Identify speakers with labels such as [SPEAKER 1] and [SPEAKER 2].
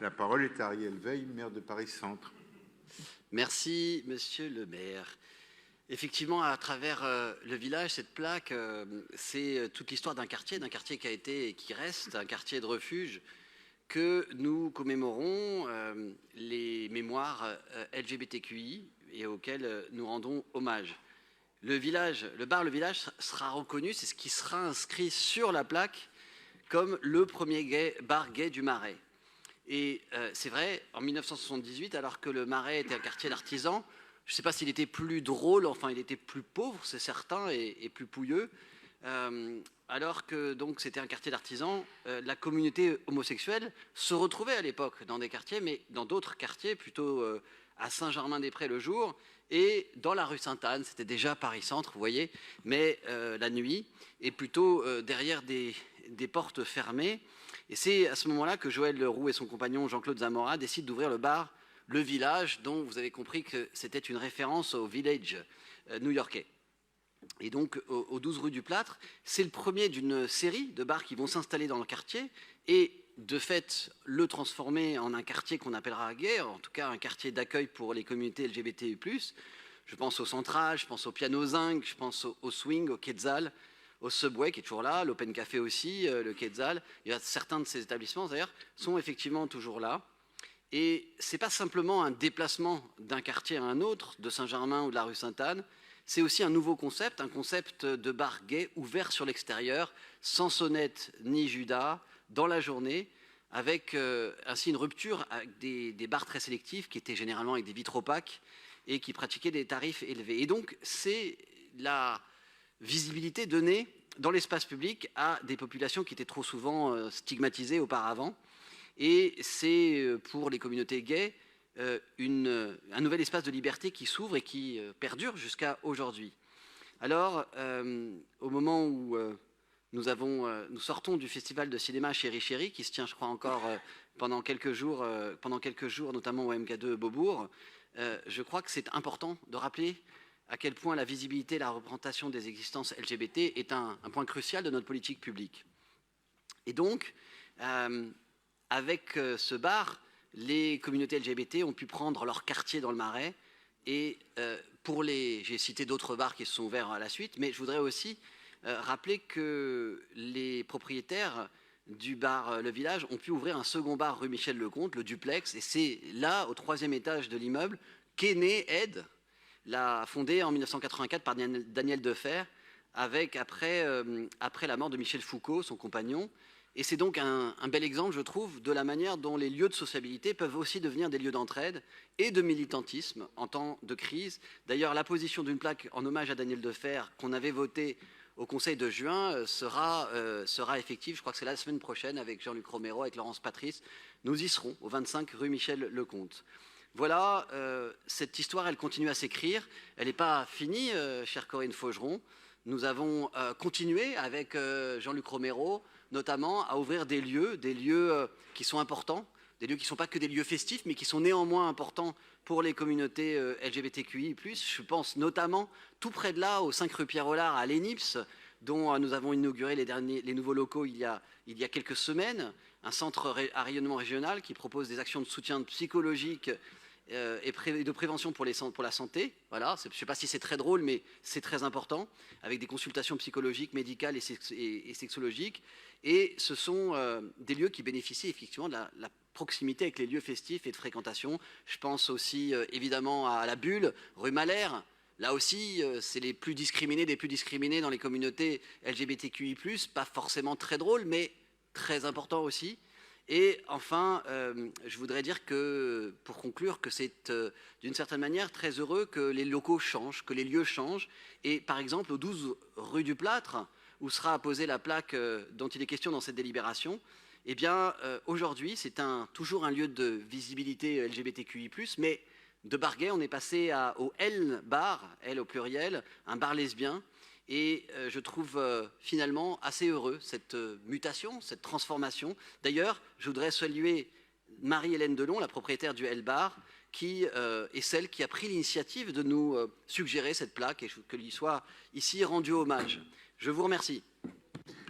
[SPEAKER 1] La parole est à Ariel Veil, maire de Paris Centre.
[SPEAKER 2] Merci, monsieur le maire. Effectivement, à travers le village, cette plaque, c'est toute l'histoire d'un quartier qui a été et qui reste un quartier de refuge que nous commémorons les mémoires LGBTQI et auxquelles nous rendons hommage. Le bar Le Village sera reconnu, c'est ce qui sera inscrit sur la plaque comme le premier bar gay du Marais. Et c'est vrai, en 1978, alors que le Marais était un quartier d'artisans, je ne sais pas s'il était plus drôle, enfin il était plus pauvre, c'est certain, et plus pouilleux. Alors que donc c'était un quartier d'artisans, la communauté homosexuelle se retrouvait à l'époque dans des quartiers, mais dans d'autres quartiers, plutôt à Saint-Germain-des-Prés le jour, et dans la rue Sainte-Anne, c'était déjà Paris-Centre, vous voyez, mais la nuit, et plutôt derrière des portes fermées. Et c'est à ce moment-là que Joël Leroux et son compagnon Jean-Claude Zamora décident d'ouvrir le bar Le Village, dont vous avez compris que c'était une référence au Village new-yorkais. Et donc, au 12 rue du Plâtre, c'est le premier d'une série de bars qui vont s'installer dans le quartier et, de fait, le transformer en un quartier qu'on appellera gay, en tout cas un quartier d'accueil pour les communautés LGBTI+. Je pense au Central, je pense au Piano Zinc, je pense au Swing, au Quetzal, au Subway qui est toujours là, l'Open Café aussi, le Quetzal. Il y a certains de ces établissements, d'ailleurs, sont effectivement toujours là. Et ce n'est pas simplement un déplacement d'un quartier à un autre, de Saint-Germain ou de la rue Sainte-Anne, c'est aussi un nouveau concept, un concept de bar gay ouvert sur l'extérieur, sans sonnette ni Judas, dans la journée, avec ainsi une rupture avec des bars très sélectifs qui étaient généralement avec des vitres opaques et qui pratiquaient des tarifs élevés. Et donc, c'est la visibilité donnée dans l'espace public à des populations qui étaient trop souvent stigmatisées auparavant. Et c'est pour les communautés gays un nouvel espace de liberté qui s'ouvre et qui perdure jusqu'à aujourd'hui. Alors, au moment où nous sortons du festival de cinéma Chéri Chéri, qui se tient, je crois, encore pendant quelques jours, notamment au MK2 Beaubourg, je crois que c'est important de rappeler à quel point la visibilité et la représentation des existences LGBT est un point crucial de notre politique publique. Et donc, avec ce bar, les communautés LGBT ont pu prendre leur quartier dans le Marais. Et j'ai cité d'autres bars qui se sont ouverts à la suite, mais je voudrais aussi rappeler que les propriétaires du bar Le Village ont pu ouvrir un second bar rue Michel Lecomte, le Duplex, et c'est là, au 3e étage de l'immeuble, qu'est né Aide, fondé en 1984 par Daniel Defer, après la mort de Michel Foucault, son compagnon. Et c'est donc un bel exemple, je trouve, de la manière dont les lieux de sociabilité peuvent aussi devenir des lieux d'entraide et de militantisme en temps de crise. D'ailleurs, la position d'une plaque en hommage à Daniel Defer qu'on avait votée au Conseil de juin sera effective. Je crois que c'est la semaine prochaine avec Jean-Luc Romero, avec Laurence Patrice. Nous y serons, au 25 rue Michel Lecomte. Voilà, cette histoire, elle continue à s'écrire. Elle n'est pas finie, chère Corinne Faugeron. Nous avons continué avec Jean-Luc Romero, notamment à ouvrir des lieux qui sont importants, des lieux qui ne sont pas que des lieux festifs, mais qui sont néanmoins importants pour les communautés LGBTQI+. Je pense notamment tout près de là, aux 5 rue Pierre-Hollard, à l'ENIPS, dont nous avons inauguré les nouveaux locaux il y a quelques semaines, un centre à rayonnement régional qui propose des actions de soutien psychologique et de prévention pour la santé. Voilà, je ne sais pas si c'est très drôle, mais c'est très important, avec des consultations psychologiques, médicales et sexologiques. Et ce sont des lieux qui bénéficient effectivement de la proximité avec les lieux festifs et de fréquentation. Je pense aussi évidemment à la Bulle, rue Malher. Là aussi, c'est les plus discriminés des plus discriminés dans les communautés LGBTQI+, pas forcément très drôle, mais très important aussi. Et enfin, je voudrais dire que, pour conclure, que c'est d'une certaine manière très heureux que les locaux changent, que les lieux changent. Et par exemple, au 12 rue du Plâtre, où sera apposée la plaque dont il est question dans cette délibération, eh bien, aujourd'hui, c'est toujours un lieu de visibilité LGBTQI+, mais de bar gay, on est passé au L bar, L au pluriel, un bar lesbien. Et je trouve finalement assez heureux cette mutation, cette transformation. D'ailleurs, je voudrais saluer Marie-Hélène Delon, la propriétaire du L-Bar, qui est celle qui a pris l'initiative de nous suggérer cette plaque et que lui soit ici rendu hommage. Je vous remercie.